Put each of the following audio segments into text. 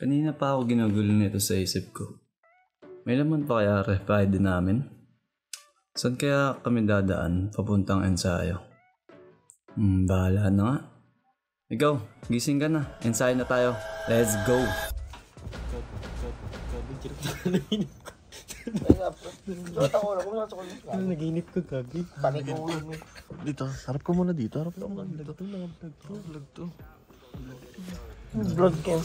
Kanina pa ako ginugulo nito sa isip ko. May laman pa kaya ref ID namin? Saan kaya kami dadaan papuntang ensayo? Bahala na nga. Ikaw, gising ka na. Ensayo na tayo. Let's go! Naginip ko gabi. Panik ko ulo mo. Dito, harap ko muna dito. Harap ko muna dito. Vlog cam.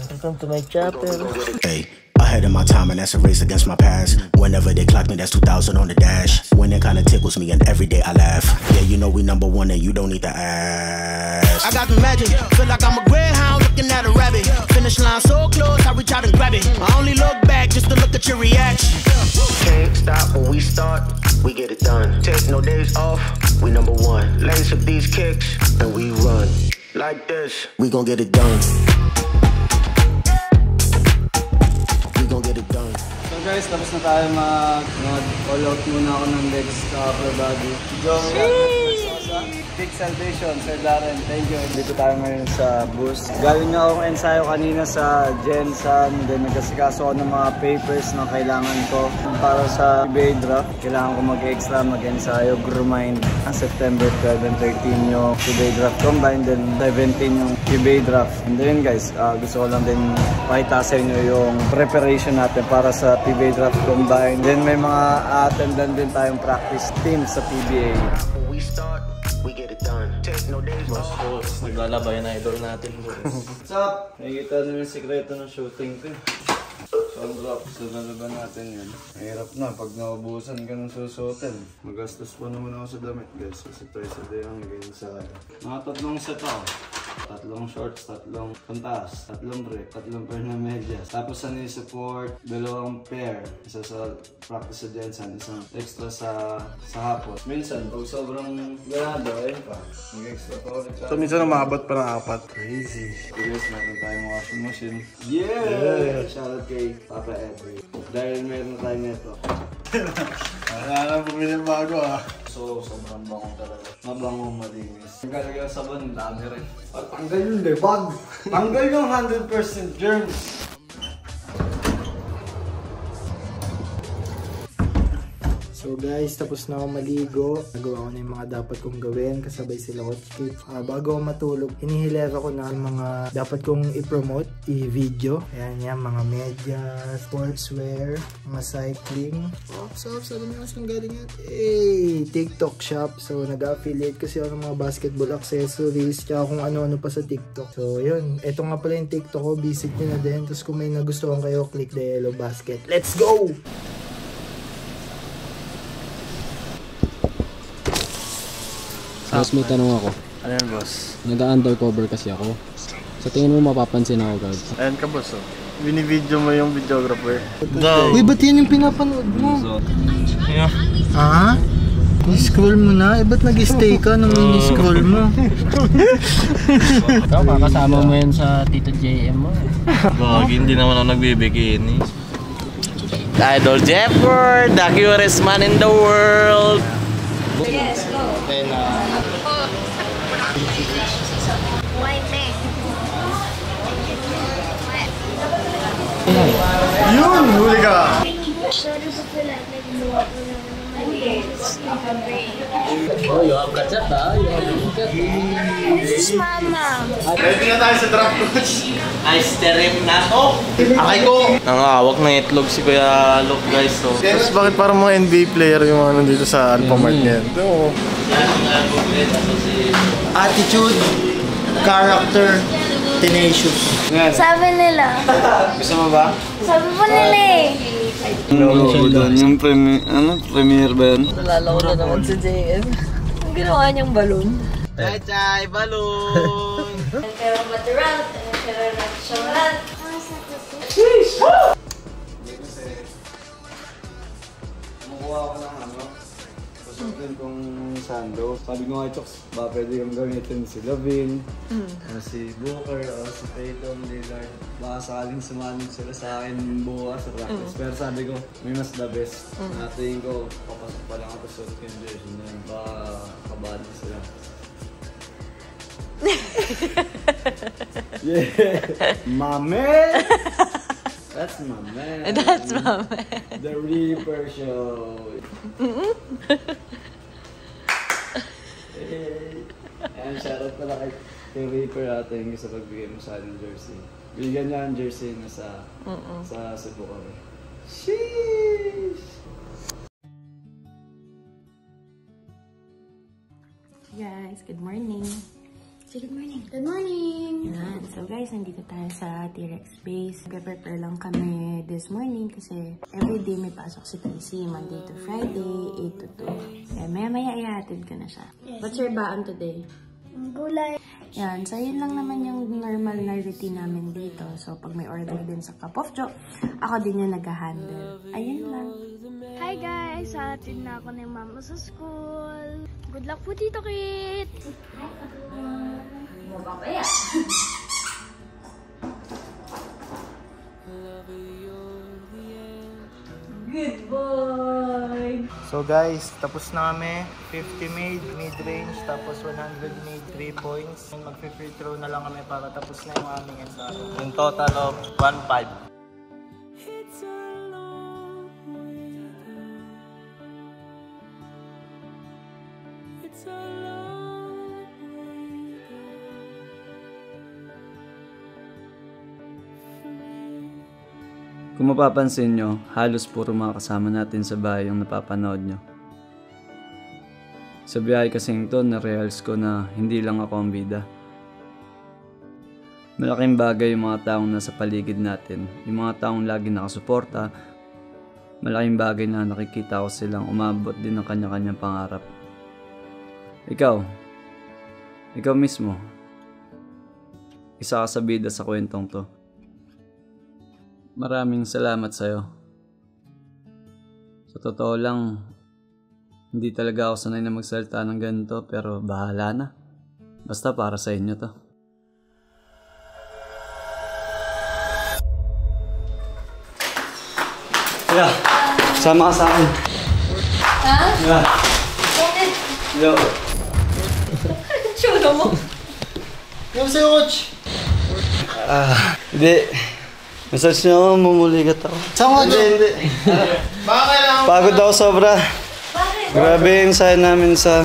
Welcome to my chapter. Hey, ahead of my time and that's a race against my past. Whenever they clock me, that's 2,000 on the dash. Winning kinda tickles me and every day I laugh. Yeah, you know we number one and you don't need to ask. I got the magic, feel like I'm a greyhound looking at a rabbit. Finish line so close, I reach out and grab it. I only look back just to look at your reaction. Can't stop when we start, we get it done. Take no days off, we number one. Lace up these kicks and we run. Like this, we gon' get it done. We gon' get it done. So guys, tapos na tayo mag-all out muna ako ng legs sa upper body. Joey Big Salvation, Sir Darren, thank you. Dito tayo ngayon sa bus. Galing na akong ensayo kanina sa Jensen. Then nagkasikaso ako ng mga papers na kailangan ko para sa PBA draft. Kailangan ko mag-extra, mag-ensayo, grind. Ang September 12 and 13 yung PBA draft combine. Then 17 yung PBA draft. And then guys, gusto ko lang din pakita sa inyo yung preparation natin para sa PBA draft combine. Then may mga attendan din tayong practice team sa PBA. We start, we get it done. Take no days off. Naglalaba yung idol natin. What's up? Nakikita nyo yung sikreto ng shooting ko. So drop, so nalaban natin yun. Mahirap na pag naubusan ka ng susuotin. Magastos pa naman ako sa damit guys. Kasi twice a day ang ganyan sa mga tatlong set ako. Tatlong shorts, tatlong pantas, tatlong brief, tatlong pair na medyas. Tapos sa support, dalawang pair. Isa sa practice sa Jensen, isang extra sa hapon. Minsan, pag sobrang ganado, ayun pa. Mag-extra pa ulit. So minsan umabot pa ng 4. Crazy. Guys, meron tayong washing machine. Yeah! Shoutout kay Papa Edwin. Dahil meron tayo neto. Wala na bumili bago ah. So, sobrang bango talaga. Mabango, malinis. Ang galagay sa sabon, dami rin. Tanggal yung lebag. Tanggal yung 100% germs. So guys, tapos na ako maligo. Nagawa ko na yung mga dapat kong gawin. Kasabay sila Coach Kit. Bago ako matulog, hinihilera ko na yung mga dapat kong i-promote, i-video. Ayan yan, mga medyas, sportswear, mga cycling. Sabi nyo saan galing yan? TikTok shop. So nag-affiliate kasi ako ng mga basketball accessories. Tsaka kung ano-ano pa sa TikTok. So yun, eto nga pala yung TikTok ko. Visit nyo na din. Tapos kung may nagustuhan kayo, click the yellow basket. Let's go! Boss, may tanong ako. Ano yan, boss? Nag-undercover kasi ako. Sa tingin mo mapapansin ako, guard? Ayan ka, boss, oh. Binibideo mo yung videographer. Uy, ba't yan yung pinapanood mo? Ha? I-scroll mo na? Ba't nag-stay ka nung ini-scroll mo? Ikaw, makasama mo yan sa Tito JM mo. Gagi, hindi naman ako nagbibigini. Idol Jefford, the cutest man in the world. Yes, go. Then, White man. Yun! Huli ka! Sorry po pala, nagluwa ko lang ng malinis. Oh, you have got that, ha? You have got that. This is mama. Ready na tayo sa draft, coach. Ice terim na to. Akay ko. Nangawak ng itlog si Kuya Luke, guys. So. Tapos bakit parang mga NBA player yung mga nandito sa Alphamart yan? Oo. attitude, character, tenacious. Sabi nila. Gusto mo ba? Sabi po nila eh. Yung premiere ba yun? Nalala ko na naman si JM. Ang ginawa niyang balon. Chay, balloon! Pero matural, pero natural. Kumukuha ako ng pasukin kong sando. Sabi ko nga, Choks, ba pwede kong gamitin si Lavin, si Booker, o si Peyton, Lillard. Baka sakaling sumanin sila sa akin bukas sa practice. Pero sabi ko, may mas the best. Natingin ko, papasok pa lang ako sa suot yung jersey na yun. Baka kabali sila. Yeah. My man. That's my man. That's my man. The Reaper Show. Hey. Ayan, shoutout pala kay Reaper atin sa pagbigay mo sa akin ng jersey. Bigyan niya ang jersey na sa Cebu kami. Sheesh! Guys, good morning. Say good morning. Good morning. Yan. So guys, nandito tayo sa T-Rex base. Prepare lang kami this morning kasi everyday may pasok si Casey. Monday to Friday, 8 to 2. Kaya maya-maya ihatid ko na siya. Yes. What's your baon today? Gulay. Yan. So yun lang naman yung normal na routine namin dito. So pag may order din sa Cup of Joe, ako din yung nag-handle. Ayun lang. Hi guys! Hatid na ako ng mama sa school. Good luck po, Tito Kit! Good boy! So guys, tapos na kami. 50 made, mid-range, tapos 100 made 3 points. Mag-free throw na lang kami para tapos na yung aming SR. In total of 1.5. Kung mapapansin nyo, halos puro mga kasama natin sa bahay yung napapanood nyo. Sa biyahe kasing to, na-realize ko na hindi lang ako ang bida. Malaking bagay yung mga taong nasa paligid natin, yung mga taong lagi nakasuporta. Malaking bagay na nakikita ko silang umabot din ng kanya-kanyang pangarap. Ikaw mismo, isa ka sa bida sa kwentong to. Maraming salamat sa'yo. Sa totoo lang, hindi talaga ako sanay na magsalita ng ganito, pero bahala na. Basta para sa inyo to. Yeah, sama ka sa akin. Ha? Yeah. Bakit? Yo. Tsura mo. Yung sa'yo, coach! Hindi. Massage niyo ako, mumuligat ako. Saan ka, Hindi. Baka kailangan Pagod ako sobra. Bakit? Grabe yung sign namin sa